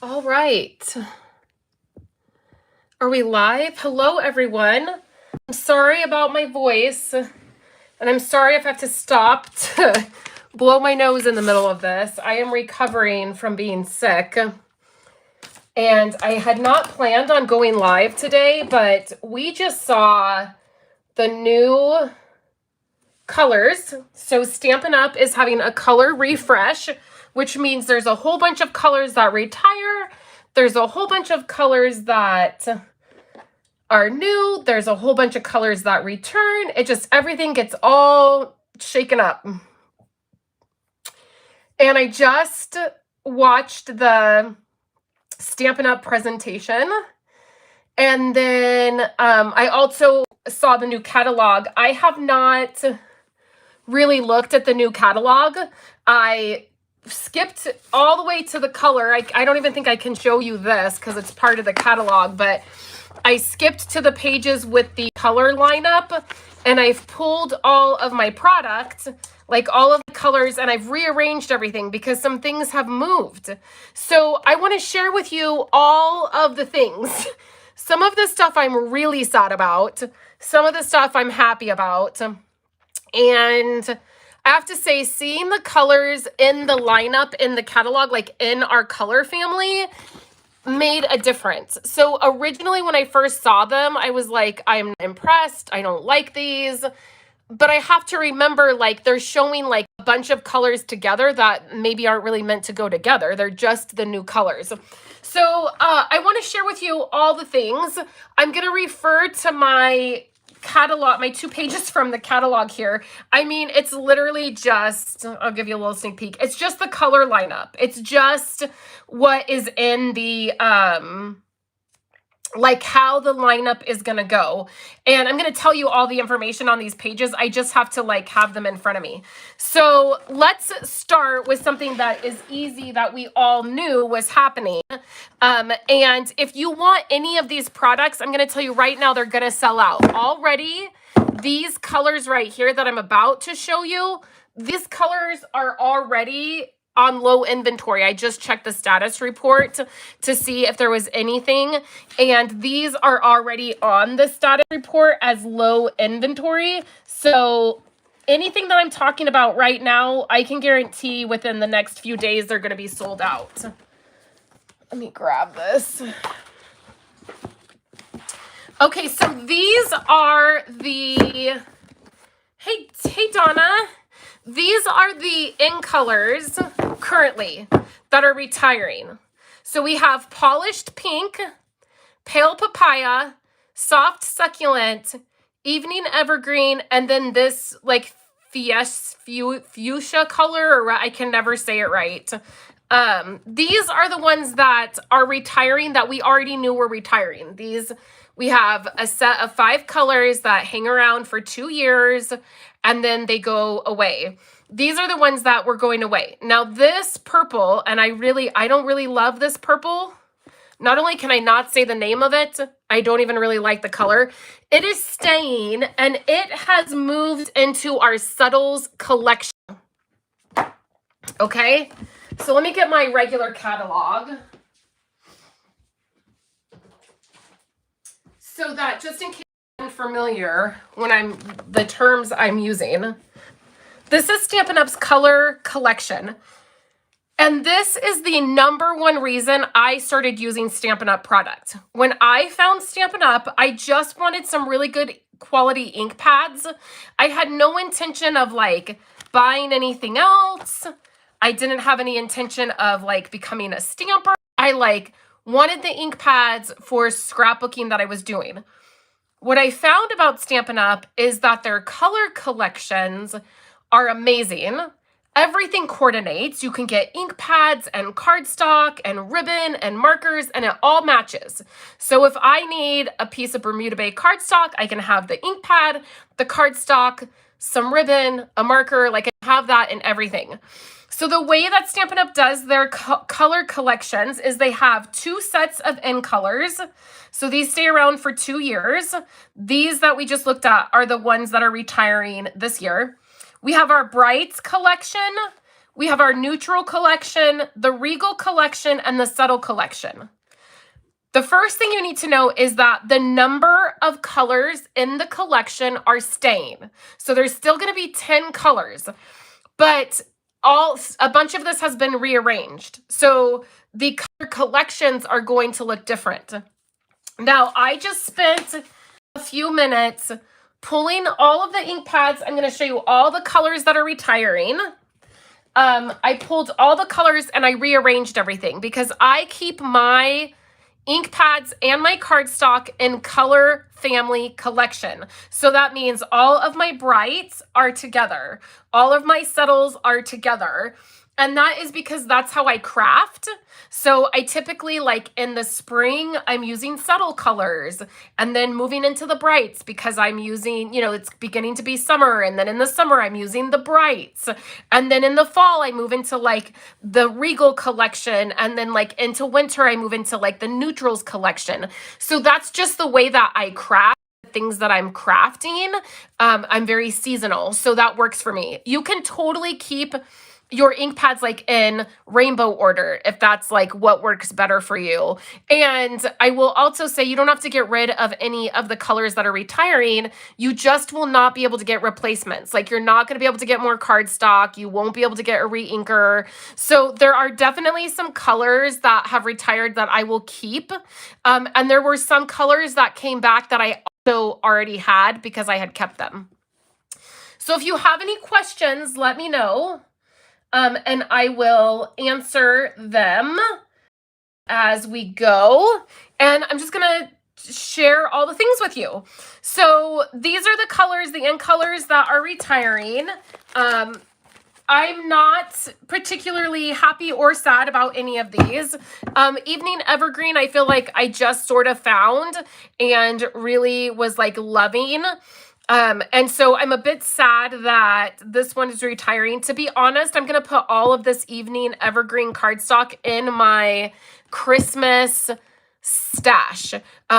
All right. Are we live? Hello, everyone. I'm sorry about my voice, and I'm sorry if I have to stop to blow my nose in the middle of this. I am recovering from being sick, and I had not planned on going live today, but we just saw the new colors. So Stampin' Up! Is having a color refresh, which means there's a whole bunch of colors that retire. There's a whole bunch of colors that are new. There's a whole bunch of colors that return. It just, everything gets all shaken up. And I just watched the Stampin' Up! Presentation. And then I also saw the new catalog. I have not really looked at the new catalog. I skipped all the way to the color. I don't even think I can show you this because it's part of the catalog, but I skipped to the pages with the color lineup, and I've pulled all of my product, like all of the colors, and I've rearranged everything because some things have moved. So I want to share with you all of the things. Some of the stuff I'm really sad about. Some of the stuff I'm happy about. And I have to say, seeing the colors in the lineup in the catalog, like in our color family, made a difference. So originally when I first saw them, I was like, I'm impressed. I don't like these. But I have to remember, like, they're showing like a bunch of colors together that maybe aren't really meant to go together. They're just the new colors. So I want to share with you all the things. I'm going to refer to my catalog, my 2 pages from the catalog here. I mean, it's literally just, I'll give you a little sneak peek. It's just the color lineup. It's just what is in the, like how the lineup is going to go. And I'm going to tell you all the information on these pages. I just have to like have them in front of me. So let's start with something that is easy that we all knew was happening. And if you want any of these products, I'm going to tell you right now, they're going to sell out already. These colors right here that I'm about to show you, these colors are already on low inventory. I just checked the status report to see if there was anything, and these are already on the status report as low inventory. So anything that I'm talking about right now, I can guarantee within the next few days they're going to be sold out. Let me grab this. Okay, so these are the, hey Donna. These are the in colors currently that are retiring. So we have polished pink, pale papaya, soft succulent, evening evergreen, and then this like fuchsia color, or I can never say it right. These are the ones that are retiring that we already knew were retiring. These, we have a set of 5 colors that hang around for 2 years and then they go away. These are the ones that were going away. Now this purple, and I don't really love this purple. Not only can I not say the name of it, I don't even really like the color. It is staying, and it has moved into our Subtles collection. Okay, so let me get my regular catalog. So that just in case I'm familiar when the terms I'm using. This is Stampin' Up's color collection. And this is the #1 reason I started using Stampin' Up! Product. When I found Stampin' Up!, I just wanted some really good quality ink pads. I had no intention of like buying anything else. I didn't have any intention of like becoming a stamper. I like wanted the ink pads for scrapbooking that I was doing. What I found about Stampin' Up! Is that their color collections are amazing. Everything coordinates. You can get ink pads and cardstock and ribbon and markers, and it all matches. So if I need a piece of Bermuda Bay cardstock, I can have the ink pad, the cardstock, some ribbon, a marker, like I have that in everything. So the way that Stampin' Up! Does their color collections is they have 2 sets of in colors. So these stay around for 2 years. These that we just looked at are the ones that are retiring this year. We have our Brights collection, we have our neutral collection, the regal collection, and the subtle collection. The first thing you need to know is that the number of colors in the collection are staying. So there's still going to be 10 colors, but a bunch of this has been rearranged. So the color collections are going to look different. Now, I just spent a few minutes pulling all of the ink pads. I'm going to show you all the colors that are retiring. I pulled all the colors and I rearranged everything because I keep my ink pads and my cardstock in color family collection. So that means all of my brights are together. All of my subtles are together. And that is because that's how I craft. So I typically, like in the spring, I'm using subtle colors, and then moving into the brights because I'm using, you know, it's beginning to be summer. And then in the summer, I'm using the brights. And then in the fall, I move into like the regal collection. And then like into winter, I move into like the neutrals collection. So that's just the way that I craft things that I'm crafting. I'm very seasonal. So that works for me. You can totally keep your ink pads like in rainbow order if that's like what works better for you. And I will also say you don't have to get rid of any of the colors that are retiring. You just will not be able to get replacements. Like you're not going to be able to get more cardstock. You won't be able to get a re-inker. So there are definitely some colors that have retired that I will keep. And there were some colors that came back that I also already had because I had kept them. So if you have any questions, let me know. And I will answer them as we go. And I'm just going to share all the things with you. So these are the colors, the end colors that are retiring. I'm not particularly happy or sad about any of these. Evening Evergreen, I feel like I just sort of found and really was like loving. And so I'm a bit sad that this one is retiring. To be honest, I'm going to put all of this Evening Evergreen cardstock in my Christmas stash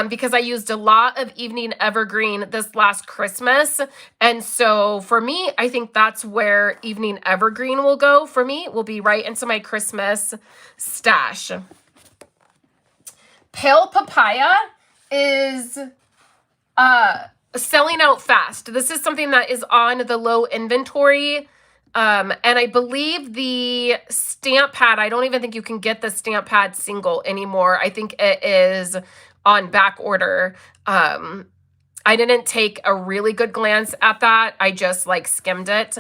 because I used a lot of Evening Evergreen this last Christmas. And so for me, I think that's where Evening Evergreen will go for me. Will be right into my Christmas stash. Pale Papaya is selling out fast. This is something that is on the low inventory. And I believe the stamp pad, I don't even think you can get the stamp pad single anymore. I think it is on back order. I didn't take a really good glance at that. I just like skimmed it.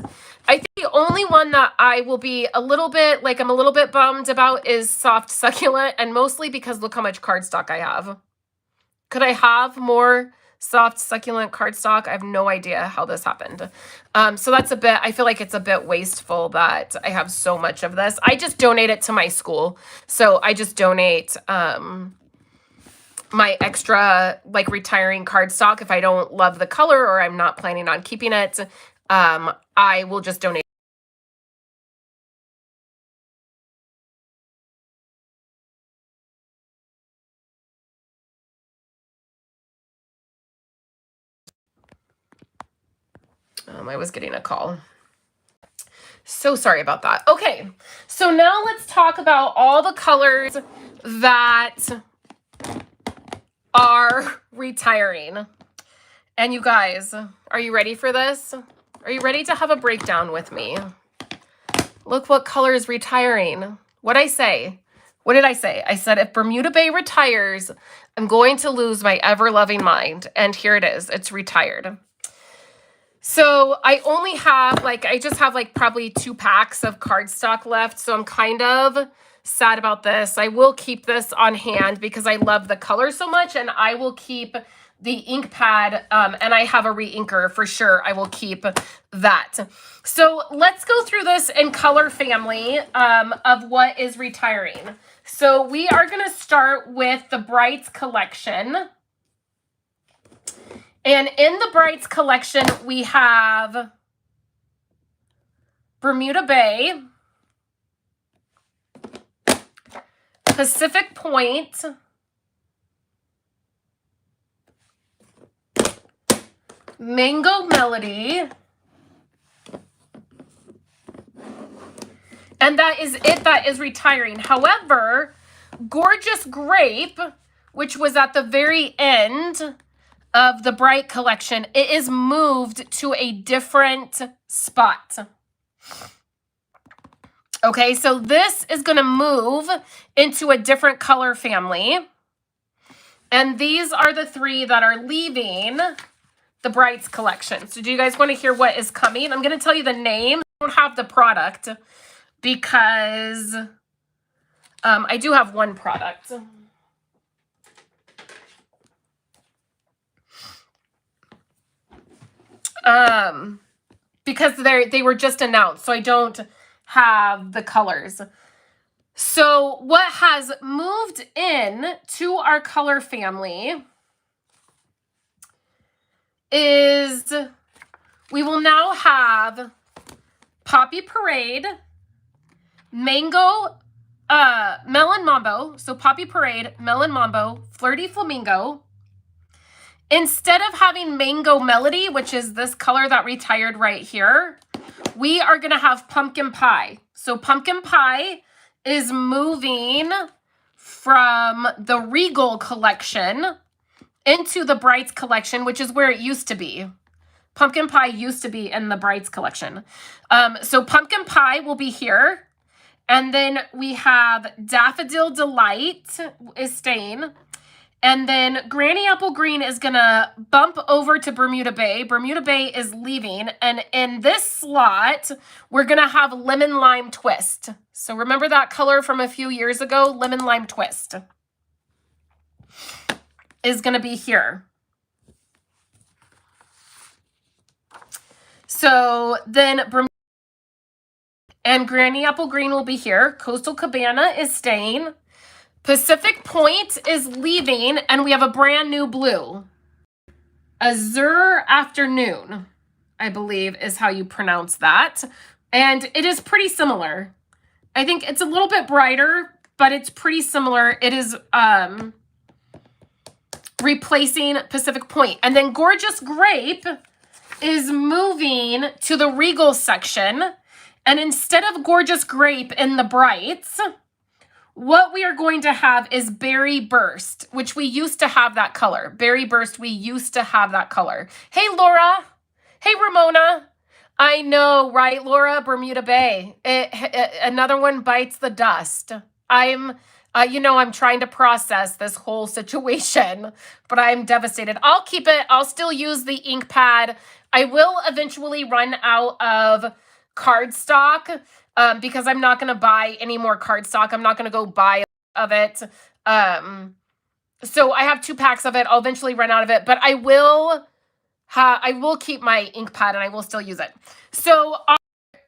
I think the only one that I will be a little bit, like I'm a little bit bummed about is Soft Succulent, and mostly because look how much cardstock I have. Could I have more Soft Succulent cardstock? I have no idea how this happened. So that's a bit, I feel like it's a bit wasteful that I have so much of this. I just donate it to my school. So I just donate my extra like retiring cardstock. If I don't love the color or I'm not planning on keeping it, I will just donate. I was getting a call. So sorry about that. Okay, so now let's talk about all the colors that are retiring. And you guys, are you ready for this? Are you ready to have a breakdown with me? Look what color is retiring. What'd I say? What did I say? I said if Bermuda Bay retires, I'm going to lose my ever-loving mind. And here it is. It's retired. So I only have I just have probably 2 packs of cardstock left. So I'm kind of sad about this. I will keep this on hand because I love the color so much, and I will keep the ink pad, and I have a re-inker for sure. I will keep that. So let's go through this in color family of what is retiring. So we are going to start with the Brights collection. And in the Brights collection, we have Bermuda Bay, Pacific Point, Mango Melody, And that is it. That is retiring. However, Gorgeous Grape, which was at the very end of the Bright collection, it is moved to a different spot. Okay, so this is going to move into a different color family. And these are the 3 that are leaving the Brights collection. So do you guys want to hear what is coming? I'm going to tell you the name. I don't have the product because I do have one product. Because they were just announced, so I don't have the colors. So what has moved in to our color family is we will now have Poppy Parade, Mango, Melon Mambo. So Poppy Parade, Melon Mambo, Flirty Flamingo. Instead of having Mango Melody, which is this color that retired right here, we are going to have Pumpkin Pie. So Pumpkin Pie is moving from the Regal collection into the Brights collection, which is where it used to be. Pumpkin Pie used to be in the Brights collection. So Pumpkin Pie will be here. And then we have Daffodil Delight is staying. And then Granny Apple Green is going to bump over to Bermuda Bay. Bermuda Bay is leaving. And in this slot, we're going to have Lemon Lime Twist. So remember that color from a few years ago? Lemon Lime Twist is going to be here. So then Bermuda and Granny Apple Green will be here. Coastal Cabana is staying. Pacific Point is leaving, and we have a brand new blue. Azure Afternoon, I believe is how you pronounce that. And it is pretty similar. I think it's a little bit brighter, but it's pretty similar. It is replacing Pacific Point. And then Gorgeous Grape is moving to the Regal section. And instead of Gorgeous Grape in the Brights, what we are going to have is Berry Burst, which we used to have that color. Berry Burst, we used to have that color. Hey, Laura. Hey, Ramona. I know, right, Laura? Bermuda Bay. Another one bites the dust. I'm trying to process this whole situation, but I'm devastated. I'll keep it. I'll still use the ink pad. I will eventually run out of cardstock. Because I'm not going to buy any more cardstock. I'm not going to go buy of it. So I have 2 packs of it. I'll eventually run out of it, but I will keep my ink pad and I will still use it. So our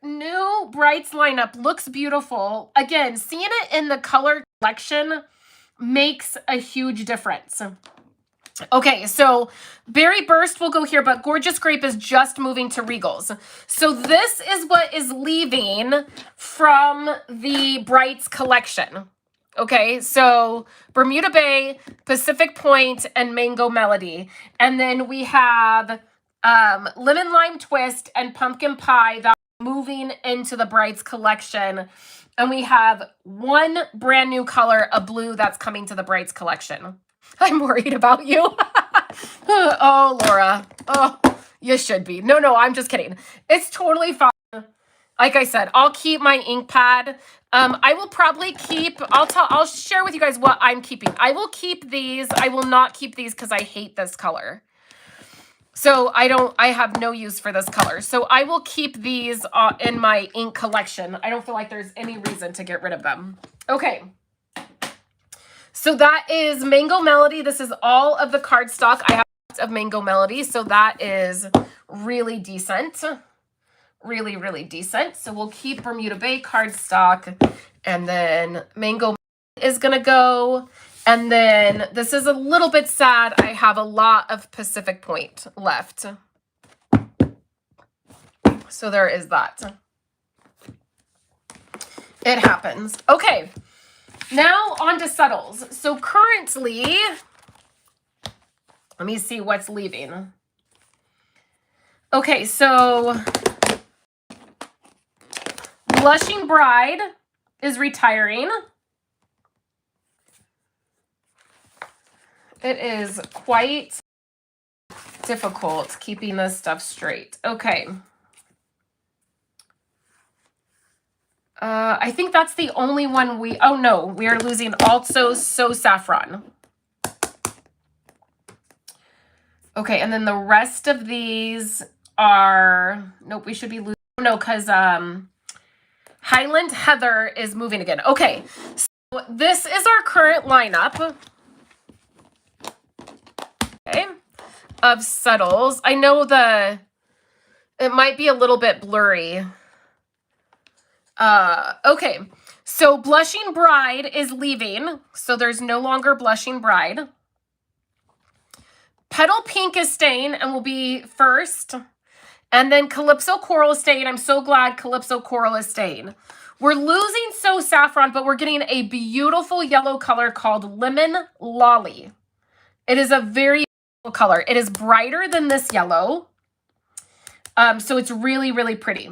new Brights lineup looks beautiful. Again, seeing it in the color collection makes a huge difference. Okay, so Berry Burst will go here, but Gorgeous Grape is just moving to Regals. So this is what is leaving from the Brights collection. Okay, so Bermuda Bay, Pacific Point, and Mango Melody. And then we have Lemon Lime Twist and Pumpkin Pie that are moving into the Brights collection. And we have one brand new color, a blue, that's coming to the Brights collection. I'm worried about you. Oh, Laura. Oh, you should be. No, I'm just kidding. It's totally fine. Like I said, I'll keep my ink pad. I will probably keep, I'll share with you guys what I'm keeping. I will keep these. I will not keep these because I hate this color. So I have no use for this color. So I will keep these in my ink collection. I don't feel like there's any reason to get rid of them. Okay. So that is Mango Melody. This is all of the cardstock. I have lots of Mango Melody, so that is really decent. Really, really decent. So we'll keep Bermuda Bay cardstock, and then Mango is going to go. And then this is a little bit sad. I have a lot of Pacific Point left. So there is that. It happens. Okay. Now on to subtles. So currently, let me see what's leaving. Okay, so Blushing Bride is retiring. It is quite difficult keeping this stuff straight. Okay. I think that's the only one oh no, we are losing also So Saffron. Okay, and then the rest of these are, nope, we should be losing, no, because Highland Heather is moving again. Okay, so this is our current lineup. Okay, of subtles. I know it might be a little bit blurry. Okay, so Blushing Bride is leaving, so there's no longer Blushing Bride. Petal Pink is staying and will be first. And then Calypso Coral is staying. I'm so glad Calypso Coral is staying. We're losing So Saffron, but we're getting a beautiful yellow color called Lemon Lolly. It is a very beautiful color. It is brighter than this yellow. So it's really, really pretty.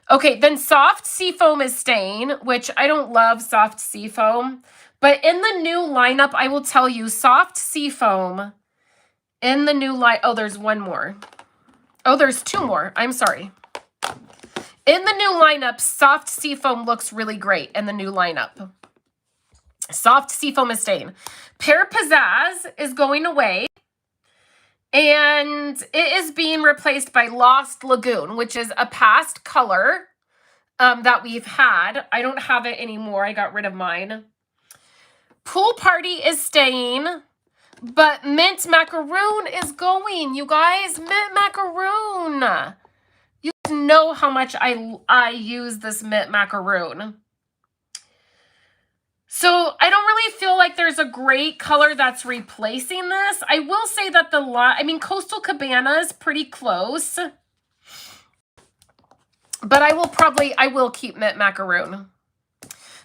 Okay, then Soft Seafoam is staying, which I don't love Soft Seafoam. But in the new lineup, I will tell you, Soft Seafoam in the new line. Oh, there's one more. Oh, there's two more. I'm sorry. In the new lineup, Soft Seafoam looks really great in the new lineup. Soft Seafoam is staying. Pear Pizzazz is going away. And it is being replaced by Lost Lagoon, which is a past color that we've had. I don't have it anymore. I got rid of mine. Pool Party is staying, but Mint Macaroon is going. You guys, Mint Macaroon. You know how much I use this Mint Macaroon. So I don't really feel like there's a great color that's replacing this. I will say that Coastal Cabana is pretty close. But I will keep Mint Macaroon.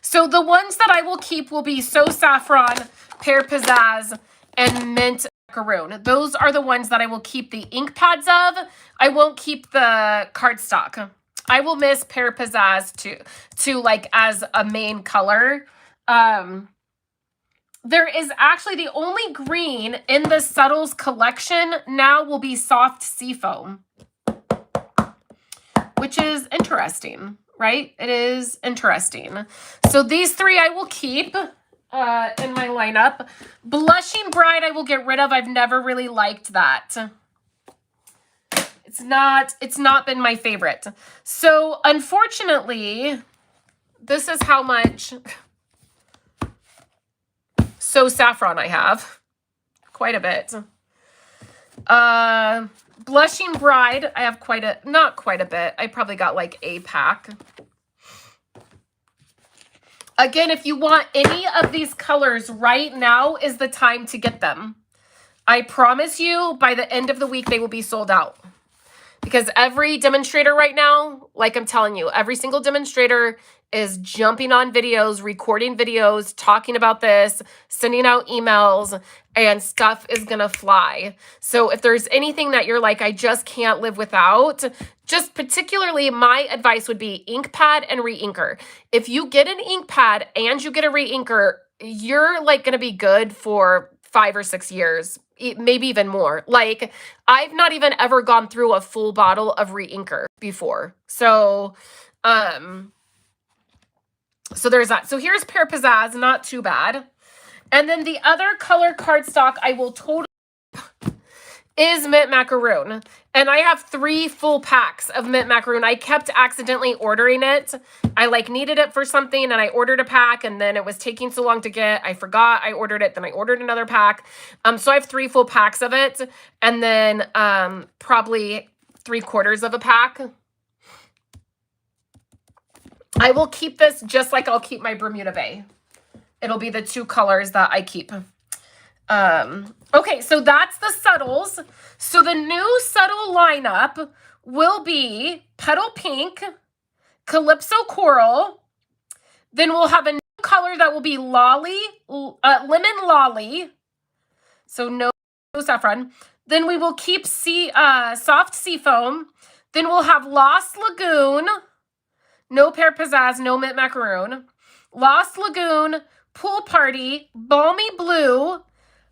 So the ones that I will keep will be So Saffron, Pear Pizzazz, and Mint Macaroon. Those are the ones that I will keep the ink pads of. I won't keep the cardstock. I will miss Pear Pizzazz to like as a main color. There is actually the only green in the Subtles collection now will be Soft Seafoam, which is interesting, right? It is interesting. So these three I will keep in my lineup. Blushing Bride I will get rid of. I've never really liked that. It's not been my favorite. So unfortunately, this is how much So Saffron I have. Quite a bit. Blushing Bride, I have not quite a bit. I probably got like a pack. Again, if you want any of these colors right now is the time to get them. I promise you by the end of the week, they will be sold out. Because every demonstrator right now, like I'm telling you, every single demonstrator is jumping on videos, recording videos, talking about this, sending out emails, and stuff is going to fly. So if there's anything that you're like, I just can't live without, just particularly my advice would be ink pad and re-inker. If you get an ink pad and you get a re-inker, you're like going to be good for 5 or 6 years, maybe even more. Like I've not even ever gone through a full bottle of re-inker before. So there's that. So here's Pear Pizzazz, not too bad. And then the other color cardstock I will totally is Mint Macaroon. And I have 3 full packs of Mint Macaroon. I kept accidentally ordering it. I like needed it for something and I ordered a pack and then it was taking so long to get. I forgot I ordered it. Then I ordered another pack. So I have 3 full packs of it. And then probably 3/4 of a pack. I will keep this just like I'll keep my Bermuda Bay. It'll be the 2 colors that I keep. Okay, so that's the subtles. So the new subtle lineup will be Petal Pink, Calypso Coral. Then we'll have a new color that will be Lemon Lolly. So no saffron. Then we will keep Soft Seafoam. Then we'll have Lost Lagoon. No Pear Pizzazz, no Mint Macaroon. Lost Lagoon, Pool Party, Balmy Blue,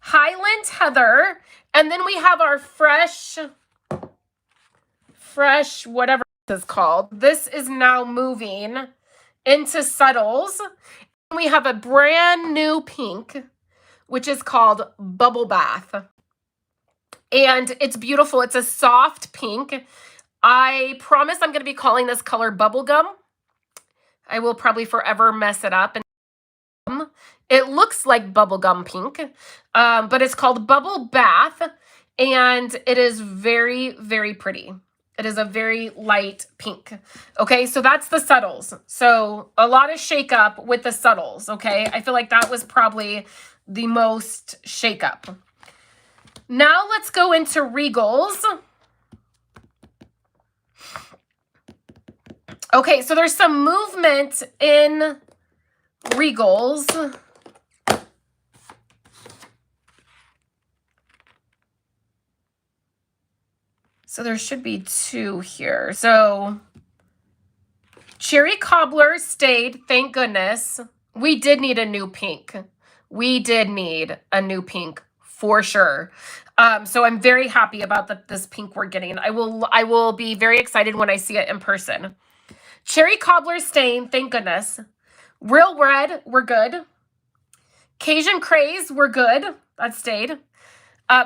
Highland Heather, and then we have our fresh, whatever this is called. This is now moving into Subtles. We have a brand new pink, which is called Bubble Bath. And it's beautiful. It's a soft pink. I promise I'm going to be calling this color Bubblegum. I will probably forever mess it up. And it looks like bubblegum pink, but it's called Bubble Bath, and it is very, very pretty. It is a very light pink. Okay, so that's the Subtles. So a lot of shake up with the Subtles, okay? I feel like that was probably the most shake up. Now let's go into Regals. Okay, so there's some movement in Regals. So there should be two here. So Cherry Cobbler stayed, thank goodness. We did need a new pink. We did need a new pink for sure. So I'm very happy about this pink we're getting. I will be very excited when I see it in person. Cherry Cobbler staying, thank goodness. Real Red, we're good. Cajun Craze, we're good. That stayed.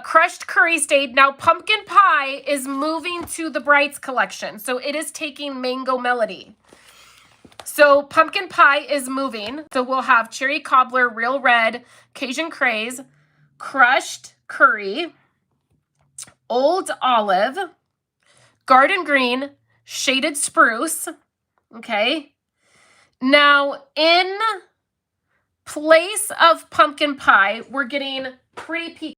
Crushed Curry stayed. Now Pumpkin Pie is moving to the Brights collection. So it is taking Mango Melody. So Pumpkin Pie is moving. So we'll have Cherry Cobbler, Real Red, Cajun Craze, Crushed Curry, Old Olive, Garden Green, Shaded Spruce. Okay. Now in place of Pumpkin Pie, we're getting Pretty Peach.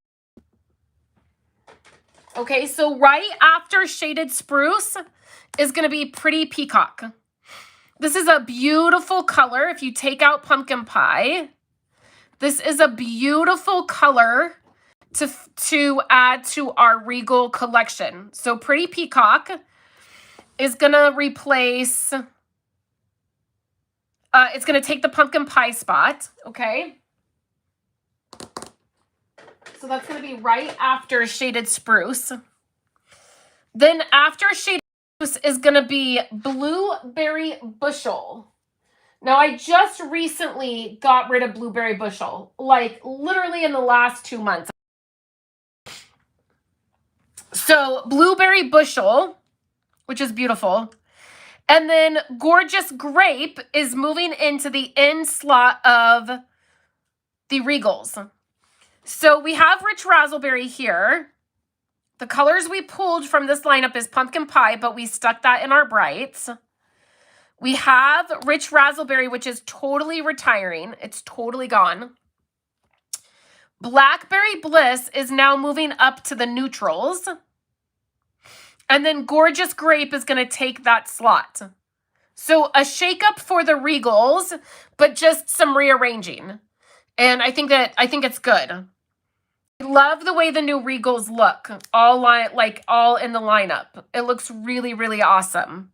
Okay, so right after Shaded Spruce is going to be Pretty Peacock. This is a beautiful color. If you take out Pumpkin Pie, this is a beautiful color to add to our Regal collection. So Pretty Peacock is going to replace, it's going to take the Pumpkin Pie spot, okay? So that's going to be right after Shaded Spruce. Then after Shaded Spruce is going to be Blueberry Bushel. Now, I just recently got rid of Blueberry Bushel, like literally in the last 2 months. So Blueberry Bushel, which is beautiful. And then Gorgeous Grape is moving into the end slot of the Regals. So we have Rich Razzleberry here. The colors we pulled from this lineup is Pumpkin Pie, but we stuck that in our Brights. We have Rich Razzleberry, which is totally retiring. It's totally gone. Blackberry Bliss is now moving up to the neutrals. And then Gorgeous Grape is going to take that slot. So a shakeup for the Regals, but just some rearranging. And I think it's good. I love the way the new Regals look, all in the lineup. It looks really, really awesome.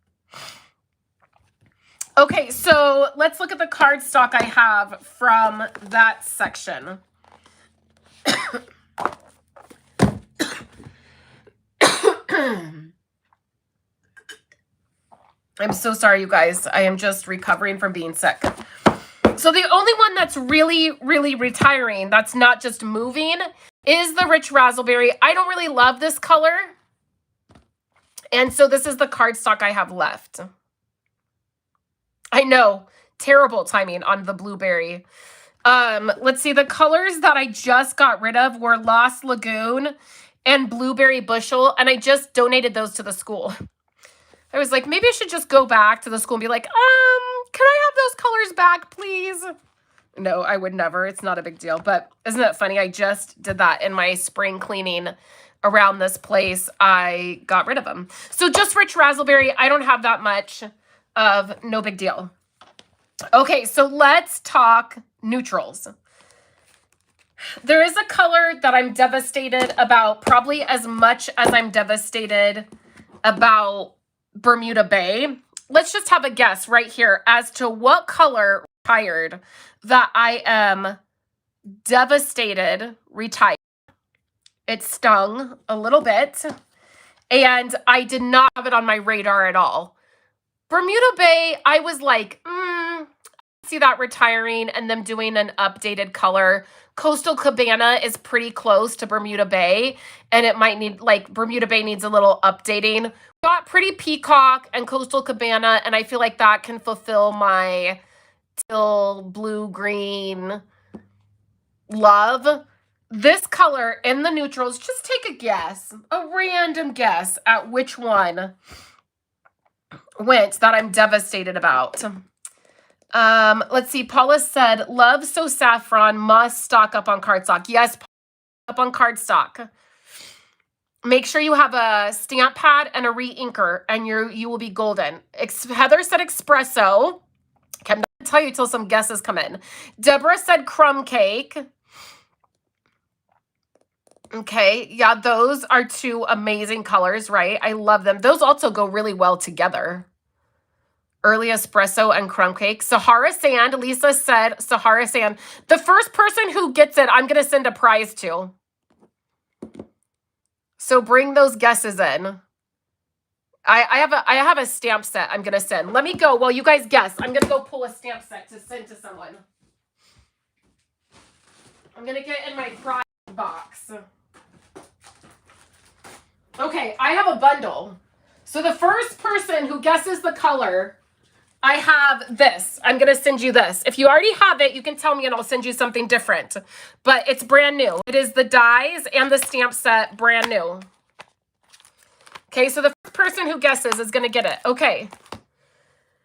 Okay, so let's look at the cardstock I have from that section. I'm so sorry, you guys. I am just recovering from being sick. So the only one that's really, really retiring, that's not just moving, is the Rich Razzleberry. I don't really love this color. And so this is the cardstock I have left. I know, terrible timing on the blueberry. Let's see, the colors that I just got rid of were Lost Lagoon and Blueberry Bushel, and I just donated those to the school. I was like, maybe I should just go back to the school and be like, can I have those colors back, please? No, I would never. It's not a big deal. But isn't it funny? I just did that in my spring cleaning around this place. I got rid of them. So just Rich Razzleberry, I don't have that much of, no big deal. Okay, so let's talk neutrals. There is a color that I'm devastated about, probably as much as I'm devastated about Bermuda Bay. let's just have a guess right here as to what color retired that I am devastated retired. It stung a little bit, and I did not have it on my radar at all. Bermuda Bay, I was like, see that retiring and them doing an updated color. Coastal Cabana is pretty close to Bermuda Bay, and it might need, like, Bermuda Bay needs a little updating. Got Pretty Peacock and Coastal Cabana, and I feel like that can fulfill my teal, blue, green love. This color in the neutrals, just take a guess, a random guess at which one went that I'm devastated about. Let's see. Paula said, love So Saffron must stock up on cardstock. Yes, up on cardstock. Make sure you have a stamp pad and a re-inker, and you will be golden. Heather said espresso. Okay, I'm not going to tell you till some guesses come in. Deborah said crumb cake. Okay, yeah, those are two amazing colors, right? I love them. Those also go really well together. Early espresso and crumb cake. Sahara Sand. Lisa said Sahara Sand. The first person who gets it, I'm going to send a prize to. So bring those guesses in. I have a stamp set I'm going to send. Let me go while you guys guess. I'm going to go pull a stamp set to send to someone. I'm going to get in my prize box. Okay, I have a bundle. So the first person who guesses the color, I have this. I'm going to send you this. If you already have it, you can tell me and I'll send you something different. But it's brand new. It is the dies and the stamp set, brand new. Okay, so the first person who guesses is going to get it. Okay.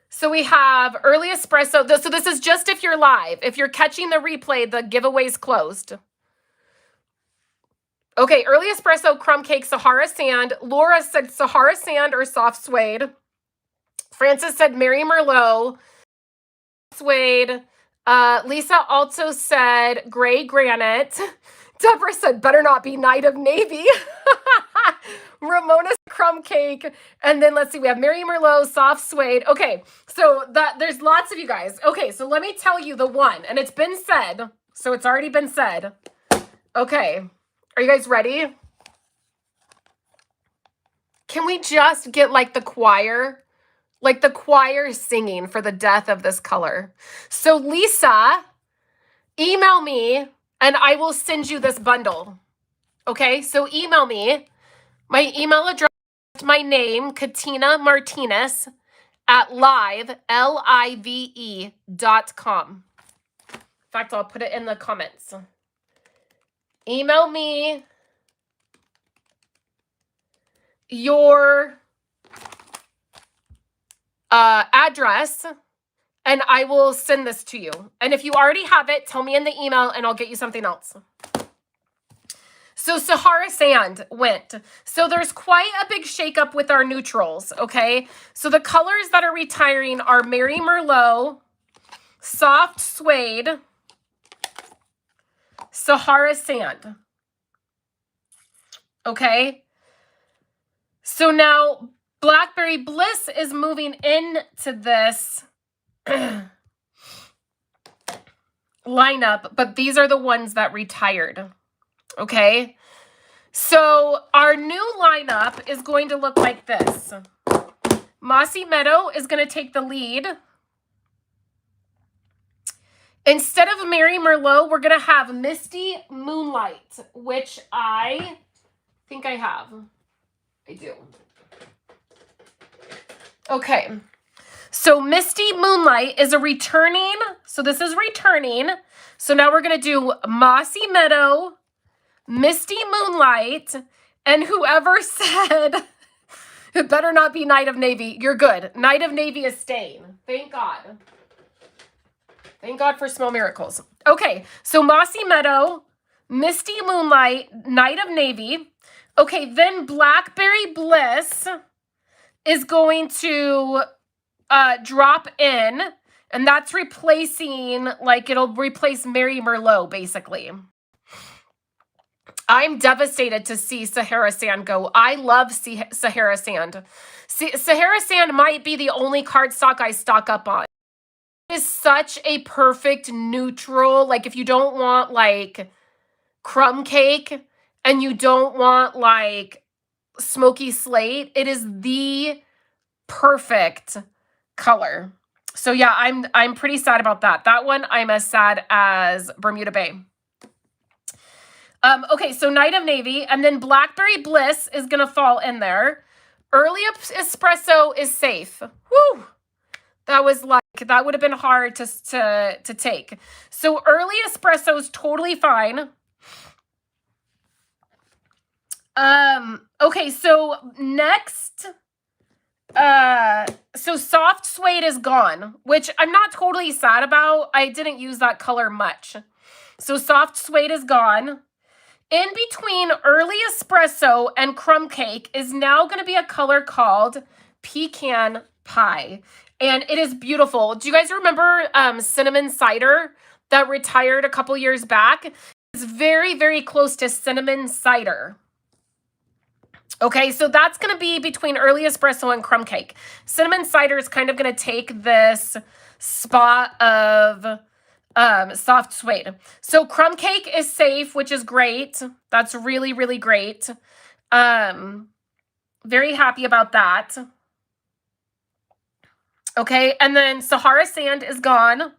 So we have early espresso. So this is just if you're live. If you're catching the replay, the giveaway's closed. Okay, early espresso, crumb cake, Sahara Sand. Laura said Sahara Sand or soft suede. Francis said Mary Merlot, suede. Lisa also said gray granite. Deborah said better not be Night of Navy. Ramona's crumb cake. And then let's see, we have Mary Merlot, soft suede. Okay, so there's lots of you guys. Okay, so let me tell you the one, and it's been said. So it's already been said. Okay. Are you guys ready? Can we just get like the choir singing for the death of this color? So Lisa, email me and I will send you this bundle. Okay, so email me. My email address is my name, Katina Martinez at live.com. In fact, I'll put it in the comments. Email me your address and I will send this to you. And if you already have it, tell me in the email and I'll get you something else. So Sahara Sand went. So there's quite a big shakeup with our neutrals, okay? So the colors that are retiring are Mary Merlot, soft suede, Sahara Sand. Okay. So now Blackberry Bliss is moving into this lineup, but these are the ones that retired. Okay. So our new lineup is going to look like this. Mossy Meadow is going to take the lead. Instead of Mary Merlot, we're going to have Misty Moonlight, which I think I have. I do. Okay. So Misty Moonlight is a returning. So this is returning. So now we're going to do Mossy Meadow, Misty Moonlight, and whoever said it better not be Night of Navy, you're good. Night of Navy is staying. Thank God. Thank God for small miracles. Okay, so Mossy Meadow, Misty Moonlight, Night of Navy. Okay, then Blackberry Bliss is going to drop in, and that's replacing, like, it'll replace Mary Merlot, basically. I'm devastated to see Sahara Sand go. I love Sahara Sand. Sahara Sand might be the only cardstock I stock up on. It is such a perfect neutral. Like if you don't want like crumb cake and you don't want like smoky slate, it is the perfect color. So yeah, I'm pretty sad about that. That one I'm as sad as Bermuda Bay. Okay, so Night of Navy, and then Blackberry Bliss is gonna fall in there. Early Espresso is safe. Woo! That was like, that would have been hard to take. So Early Espresso is totally fine. Okay, so next, so Soft Suede is gone, which I'm not totally sad about. I didn't use that color much. So Soft Suede is gone. In between Early Espresso and Crumb Cake is now going to be a color called Pecan Pie. And it is beautiful. Do you guys remember Cinnamon Cider that retired a couple years back? It's very, very close to Cinnamon Cider. Okay, so that's going to be between Early Espresso and Crumb Cake. Cinnamon Cider is kind of going to take this spot of Soft Suede. So Crumb Cake is safe, which is great. That's really, really great. Very happy about that. Okay, and then Sahara Sand is gone.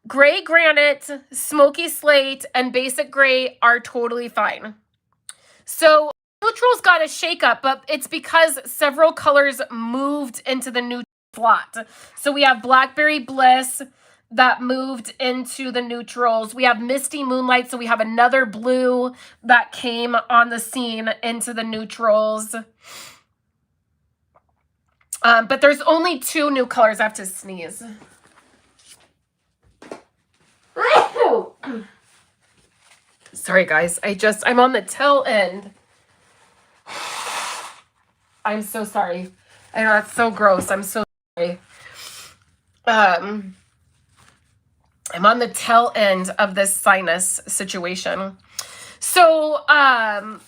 Gray Granite, Smoky Slate, and Basic Gray are totally fine. So neutrals got a shake up, but it's because several colors moved into the neutral slot. So we have Blackberry Bliss that moved into the neutrals. We have Misty Moonlight, so we have another blue that came on the scene into the neutrals. But there's only 2 new colors. I have to sneeze. Sorry, guys. I'm on the tail end. I'm so sorry. I know that's so gross. I'm so sorry. I'm on the tail end of this sinus situation. So,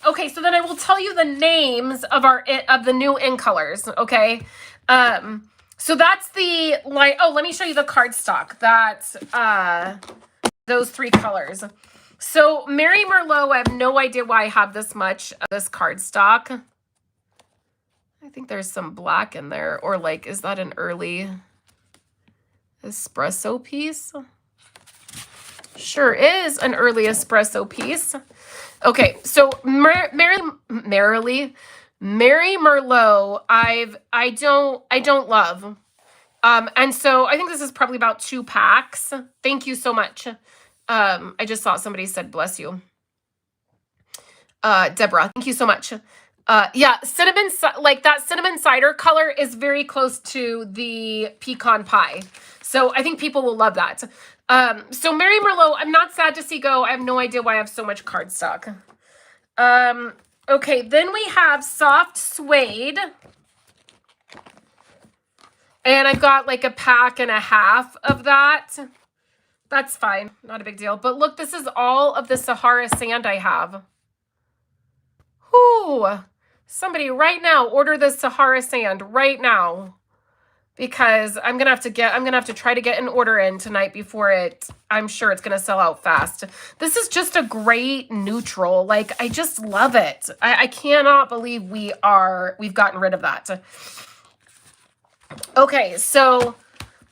okay, so then I will tell you the names of the new in colors, okay? So that's the let me show you the cardstock that those 3 colors. So Mary Merlot, I have no idea why I have this much of this cardstock. I think there's some black in there, or like, is that an early espresso piece? Sure is an early espresso piece. Okay, so Mary Merlot, I don't love. And so I think this is probably about 2 packs. Thank you so much. I just saw somebody said bless you. Deborah, thank you so much. Yeah, like that cinnamon cider color is very close to the pecan pie. So I think people will love that. So Mary Merlot, I'm not sad to see go. I have no idea why I have so much cardstock. Okay, then we have Soft Suede. And I've got like a pack and a half of that. That's fine. Not a big deal. But look, this is all of the Sahara Sand I have. Whoo! Somebody right now order the Sahara Sand right now. Because I'm gonna have to try to get an order in tonight before I'm sure it's gonna sell out fast. This is just a great neutral. Like, I just love it. I cannot believe we've gotten rid of that. Okay, so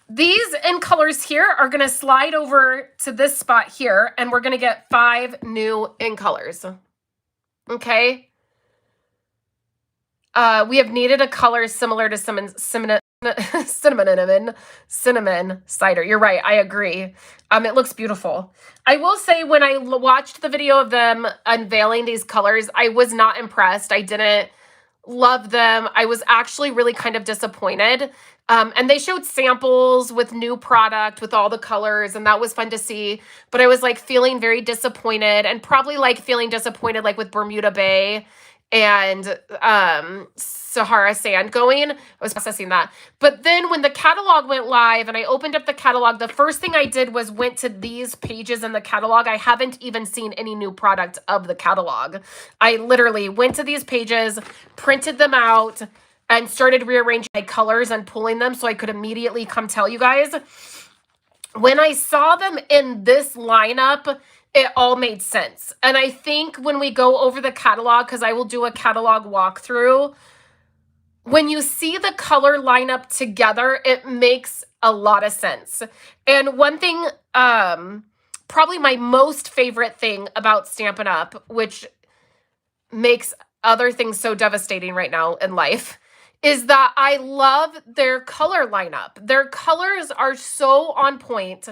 these in colors here are gonna slide over to this spot here, and we're gonna get 5 new in colors. Okay. We have needed a color similar to cinnamon cider. You're right. I agree. It looks beautiful. I will say when I watched the video of them unveiling these colors, I was not impressed. I didn't love them. I was actually really kind of disappointed. And they showed samples with new product with all the colors, and that was fun to see. But I was like feeling very disappointed, and probably like feeling disappointed like with Bermuda Bay and Sahara Sand going. I was processing that. But then when the catalog went live and I opened up the catalog, the first thing I did was went to these pages in the catalog. I haven't even seen any new product of the catalog. I literally went to these pages, printed them out, and started rearranging my colors and pulling them so I could immediately come tell you guys. When I saw them in this lineup, it all made sense. And I think when we go over the catalog, because I will do a catalog walkthrough, when you see the color lineup together, it makes a lot of sense. And one thing, probably my most favorite thing about Stampin' Up, which makes other things so devastating right now in life, is that I love their color lineup. Their colors are so on point.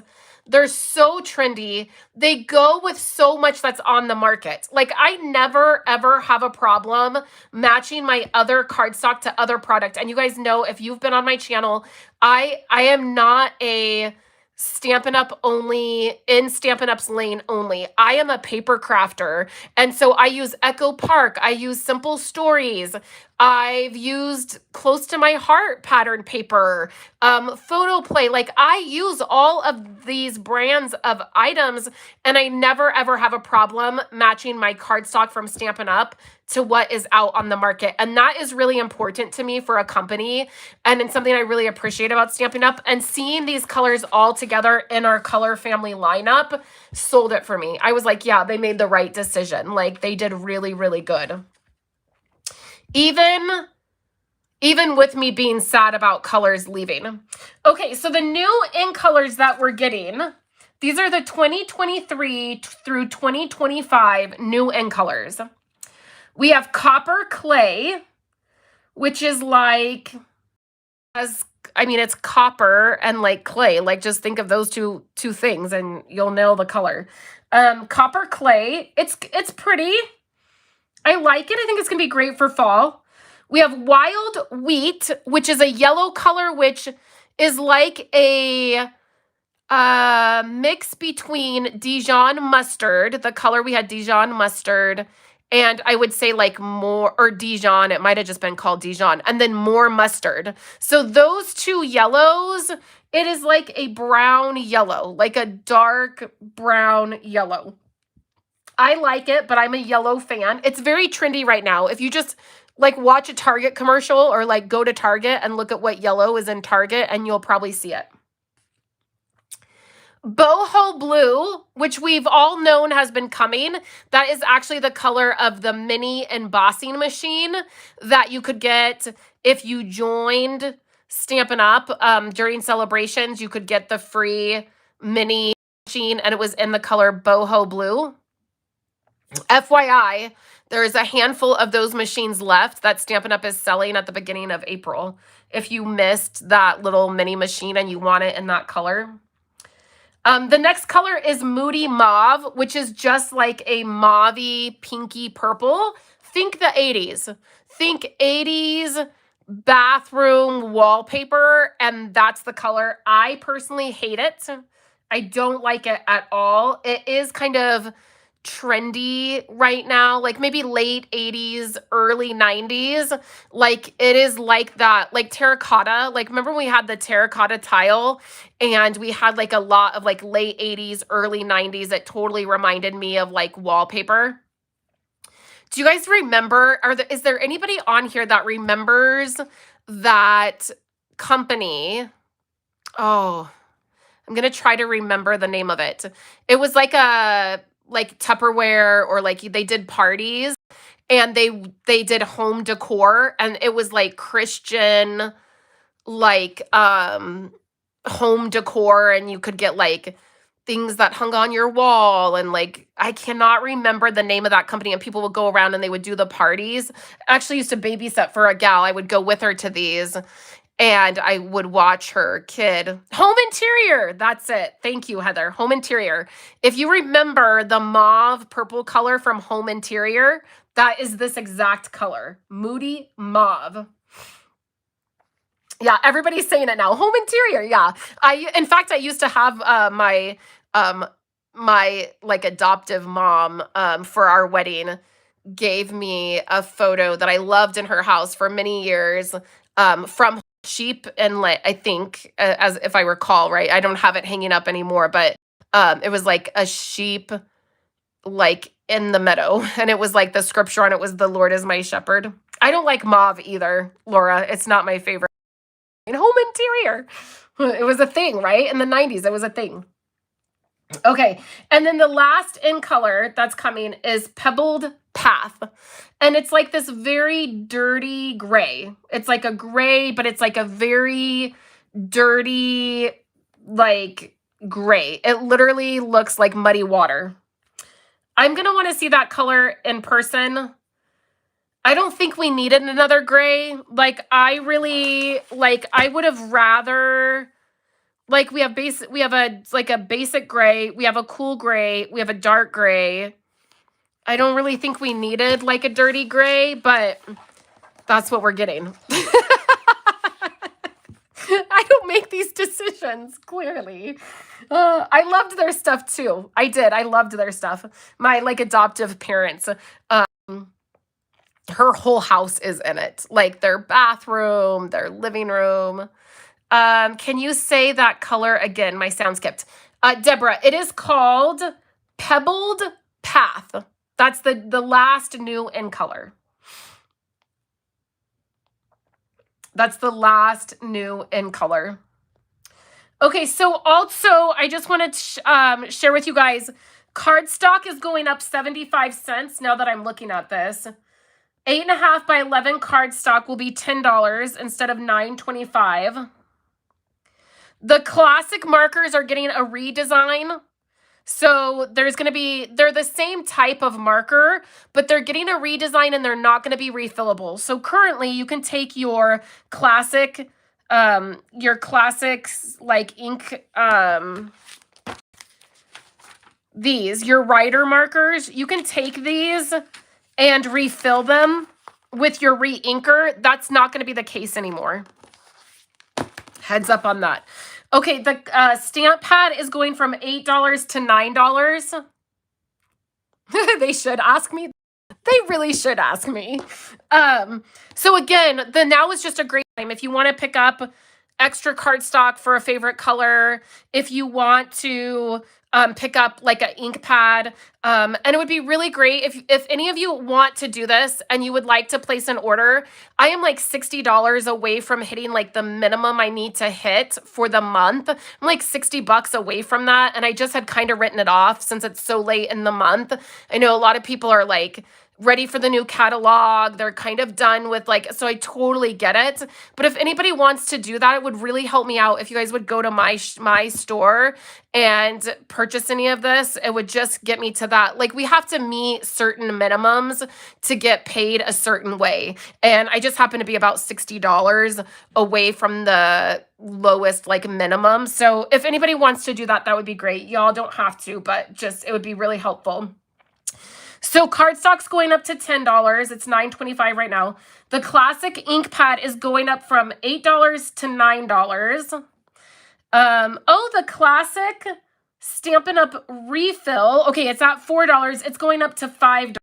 They're so trendy. They go with so much that's on the market. Like, I never, ever have a problem matching my other cardstock to other product. And you guys know, if you've been on my channel, I am not a Stampin' Up only, in Stampin' Up's lane only. I am a paper crafter. And so I use Echo Park. I use Simple Stories. I've used Close to My Heart pattern paper, Photo Play. Like, I use all of these brands of items, and I never ever have a problem matching my cardstock from Stampin' Up to what is out on the market. And that is really important to me for a company. And it's something I really appreciate about Stampin' Up. And seeing these colors all together in our color family lineup sold it for me. I was like, yeah, they made the right decision. Like, they did really, really good. Even with me being sad about colors leaving. Okay, so the new in colors that we're getting, these are the 2023 through 2025 new in colors. We have Copper Clay, which is like, it's copper and like clay. Like, just think of those two things and you'll nail the color. Copper Clay, it's pretty. I like it. I think it's going to be great for fall. We have Wild Wheat, which is a yellow color, which is like a mix between Dijon mustard. The color we had Dijon mustard, and I would say like more, or Dijon, it might have just been called Dijon, and then more mustard. So those two yellows, it is like a brown yellow, like a dark brown yellow. I like it, but I'm a yellow fan. It's very trendy right now. If you just like watch a Target commercial or like go to Target and look at what yellow is in Target, and you'll probably see it. Boho Blue, which we've all known has been coming. That is actually the color of the mini embossing machine that you could get if you joined Stampin' Up during celebrations. You could get the free mini machine, and it was in the color Boho Blue. FYI, there is a handful of those machines left that Stampin' Up is selling at the beginning of April. If you missed that little mini machine and you want it in that color. The next color is Moody Mauve, which is just like a mauvey, pinky purple. Think the 80s. Think 80s bathroom wallpaper, and that's the color. I personally hate it. I don't like it at all. It is kind of trendy right now, like maybe late 80s, early 90s. Like, it is like that, like terracotta. Like, remember when we had the terracotta tile and we had like a lot of like late 80s, early 90s? It totally reminded me of like wallpaper. Do you guys remember, is there anybody on here that remembers that company? Oh, I'm going to try to remember the name of it. It was like a Tupperware, or like they did parties and they did home decor, and it was like Christian, like home decor, and you could get like things that hung on your wall, and like, I cannot remember the name of that company, and people would go around and they would do the parties. I actually used to babysit for a gal. I would go with her to these, and I would watch her kid. Home Interior, that's it. Thank you, Heather. Home Interior. If you remember the mauve purple color from Home Interior, that is this exact color, Moody Mauve. Yeah, everybody's saying it now. Home Interior, yeah. In fact, I used to have my like adoptive mom for our wedding. gave me a photo that I loved in her house for many years, from sheep, and like I think, as if I recall right, I don't have it hanging up anymore, but it was like a sheep like in the meadow, and it was like the scripture on it was the Lord is my shepherd. I don't like mauve either, Laura. It's not my favorite in home interior. It was a thing, right? In the 90s, it was a thing. Okay, and then the last in color that's coming is Pebbled Path. And it's like this very dirty gray. It's like a gray, but it's like a very dirty, like gray. It literally looks like muddy water. I'm going to want to see that color in person. I don't think we needed another gray. Like, I would have rather, like, we have a basic gray, we have a cool gray, we have a dark gray. I don't really think we needed like a dirty gray, but that's what we're getting. I don't make these decisions, clearly. I loved their stuff too. I did. I loved their stuff. My like adoptive parents, her whole house is in it. Like their bathroom, their living room. Can you say that color again? My sound skipped. Deborah, it is called Pebbled Path. That's the last new in color. That's the last new in color. Okay, so also I just wanted to share with you guys, cardstock is going up 75 cents now that I'm looking at this. 8.5 by 11 cardstock will be $10 instead of $9.25. The classic markers are getting a redesign. So they're the same type of marker, but they're getting a redesign and they're not going to be refillable. So currently you can take your classics like ink, your writer markers, you can take these and refill them with your re-inker. That's not going to be the case anymore. Heads up on that. Okay, the stamp pad is going from $8 to $9. They should ask me. They really should ask me. So again, now is just a great time. If you want to pick up extra cardstock for a favorite color, if you want to pick up like an ink pad, and it would be really great if any of you want to do this and you would like to place an order. I am like $60 away from hitting like the minimum I need to hit for the month. I'm like $60 away from that, and I just had kind of written it off since it's so late in the month. I know a lot of people are like ready for the new catalog. They're kind of done with like, so I totally get it. But if anybody wants to do that, it would really help me out if you guys would go to my store and purchase any of this. It would just get me to that. Like, we have to meet certain minimums to get paid a certain way. And I just happen to be about $60 away from the lowest like minimum. So if anybody wants to do that, that would be great. Y'all don't have to, but just, it would be really helpful. So cardstock's going up to $10. It's $9.25 right now. The classic ink pad is going up from $8 to $9. The classic Stampin' Up refill. Okay, it's at $4. It's going up to $5.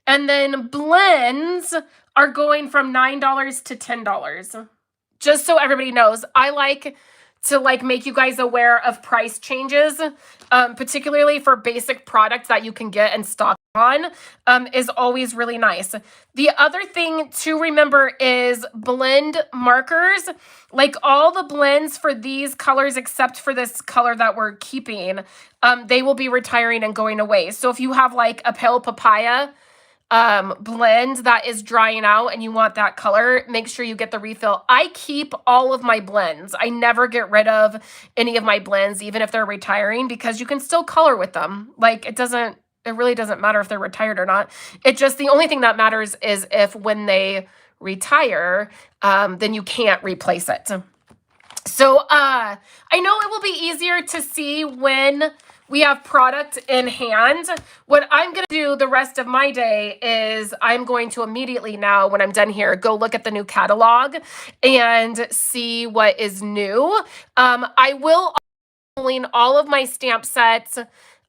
And then blends are going from $9 to $10. Just so everybody knows, I like to like make you guys aware of price changes, particularly for basic products that you can get and stock on, is always really nice. The other thing to remember is blend markers. Like all the blends for these colors, except for this color that we're keeping, they will be retiring and going away. So if you have like a pale papaya blend that is drying out and you want that color, make sure you get the refill. I keep all of my blends. I never get rid of any of my blends, even if they're retiring, because you can still color with them. Like it really doesn't matter if they're retired or not. It just, the only thing that matters is if when they retire, then you can't replace it. So I know it will be easier to see when we have product in hand. What I'm going to do the rest of my day is I'm going to immediately now, when I'm done here, go look at the new catalog and see what is new. I will link all of my stamp sets,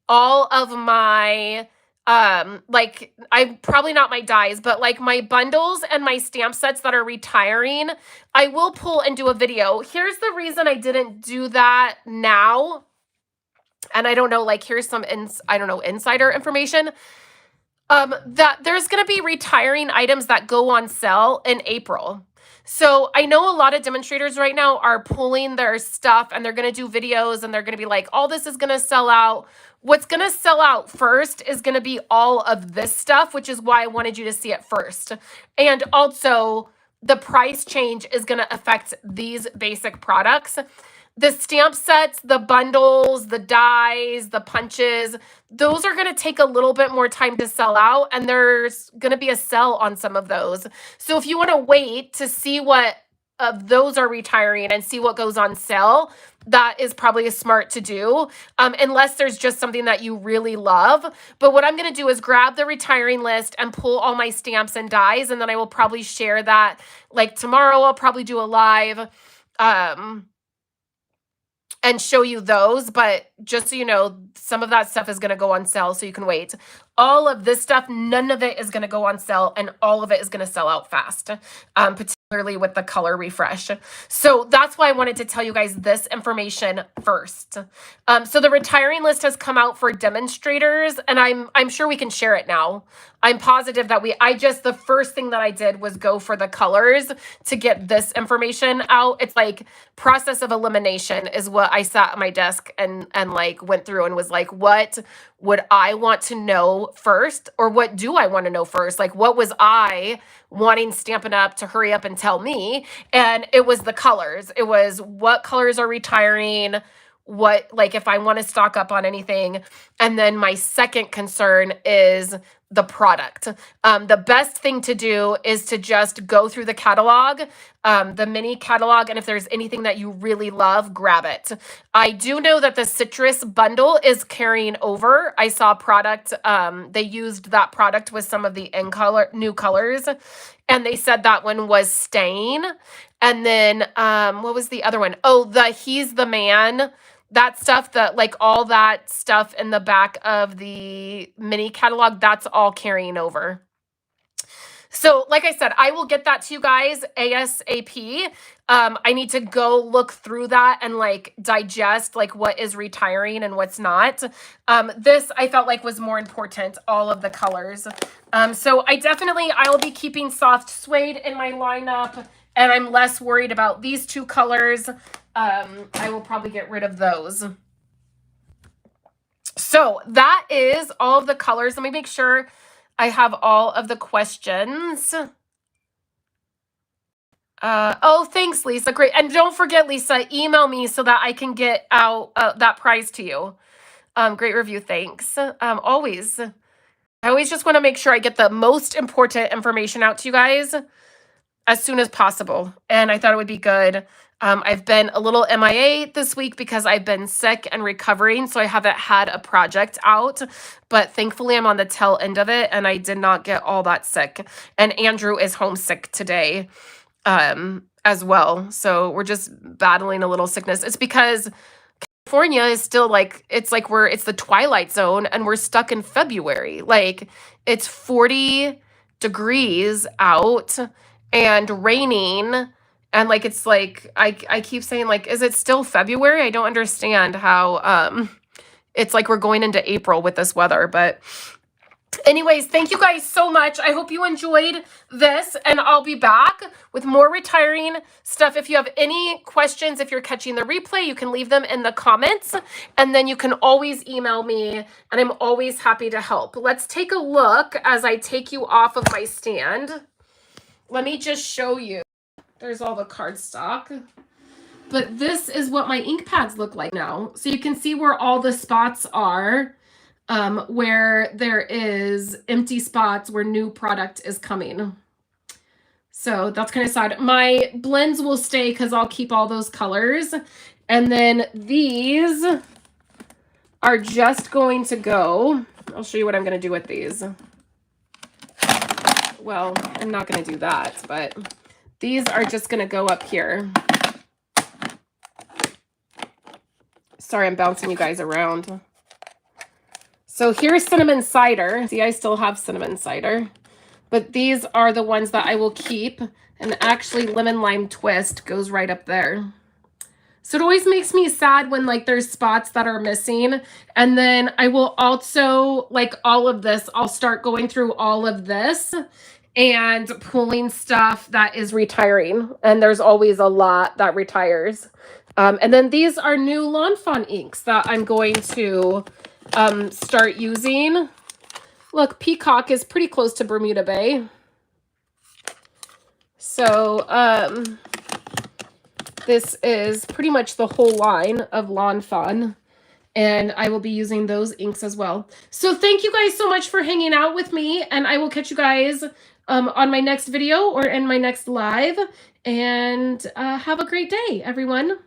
all of my like I'm probably not my dies, but like my bundles and my stamp sets that are retiring, I will pull and do a video. Here's the reason I didn't do that now. And I don't know, like here's some I don't know, insider information. That there's going to be retiring items that go on sale in April. So I know a lot of demonstrators right now are pulling their stuff and they're going to do videos and they're going to be like, all this is going to sell out. What's going to sell out first is going to be all of this stuff, which is why I wanted you to see it first. And also the price change is going to affect these basic products. The stamp sets, the bundles, the dies, the punches, those are going to take a little bit more time to sell out, and there's going to be a sell on some of those. So if you want to wait to see what of those are retiring and see what goes on sale, that is probably a smart to do, unless there's just something that you really love. But what I'm going to do is grab the retiring list and pull all my stamps and dies, and then I will probably share that. Like tomorrow, I'll probably do a live and show you those, but just so you know, some of that stuff is going to go on sale, so you can wait. All of this stuff, none of it is going to go on sale, and all of it is going to sell out fast, particularly with the color refresh. So that's why I wanted to tell you guys this information first. So the retiring list has come out for demonstrators, and I'm sure we can share it now. I'm positive that the first thing that I did was go for the colors to get this information out. It's like process of elimination is what I sat at my desk and like went through and was like, what would I want to know first? Or what do I want to know first? Like, what was I wanting Stampin' Up! To hurry up and tell me? And it was the colors. It was what colors are retiring, what, like if I want to stock up on anything. And then my second concern is the product. The best thing to do is to just go through the catalog, the mini catalog, and if there's anything that you really love, grab it. I do know that the citrus bundle is carrying over. I saw product, they used that product with some of the new colors, and they said that one was staying. And then what was the other one? Oh, He's the Man. That stuff, that like all that stuff in the back of the mini catalog, that's all carrying over. So like I said, I will get that to you guys ASAP. I need to go look through that and like digest like what is retiring and what's not. This I felt like was more important, all of the colors. So I'll be keeping soft suede in my lineup, and I'm less worried about these two colors. I will probably get rid of those. So that is all of the colors. Let me make sure I have all of the questions. Oh, thanks, Lisa. Great. And don't forget, Lisa, email me so that I can get out that prize to you. Great review. Thanks. Always. I always just want to make sure I get the most important information out to you guys as soon as possible. And I thought it would be good. I've been a little MIA this week because I've been sick and recovering, so I haven't had a project out, but thankfully I'm on the tail end of it, and I did not get all that sick. And Andrew is homesick today as well, so we're just battling a little sickness. It's because California is still like, it's the twilight zone, and we're stuck in February. Like, it's 40 degrees out and raining. And like, it's like, I keep saying like, is it still February? I don't understand how, it's like we're going into April with this weather. But anyways, thank you guys so much. I hope you enjoyed this, and I'll be back with more retiring stuff. If you have any questions, if you're catching the replay, you can leave them in the comments, and then you can always email me, and I'm always happy to help. Let's take a look as I take you off of my stand. Let me just show you. There's all the cardstock. But this is what my ink pads look like now. So you can see where all the spots are, where there is empty spots where new product is coming. So that's kind of sad. My blends will stay because I'll keep all those colors. And then these are just going to go. I'll show you what I'm going to do with these. Well, I'm not going to do that, but these are just going to go up here. Sorry, I'm bouncing you guys around. So here's cinnamon cider. See, I still have cinnamon cider. But these are the ones that I will keep. And actually lemon lime twist goes right up there. So it always makes me sad when like there's spots that are missing. And then I will also, like all of this, I'll start going through all of this and pulling stuff that is retiring. And there's always a lot that retires. And then these are new Lawn Fawn inks that I'm going to start using. Look, Peacock is pretty close to Bermuda Bay. So this is pretty much the whole line of Lawn Fawn. And I will be using those inks as well. So thank you guys so much for hanging out with me. And I will catch you guys on my next video or in my next live. And have a great day, everyone.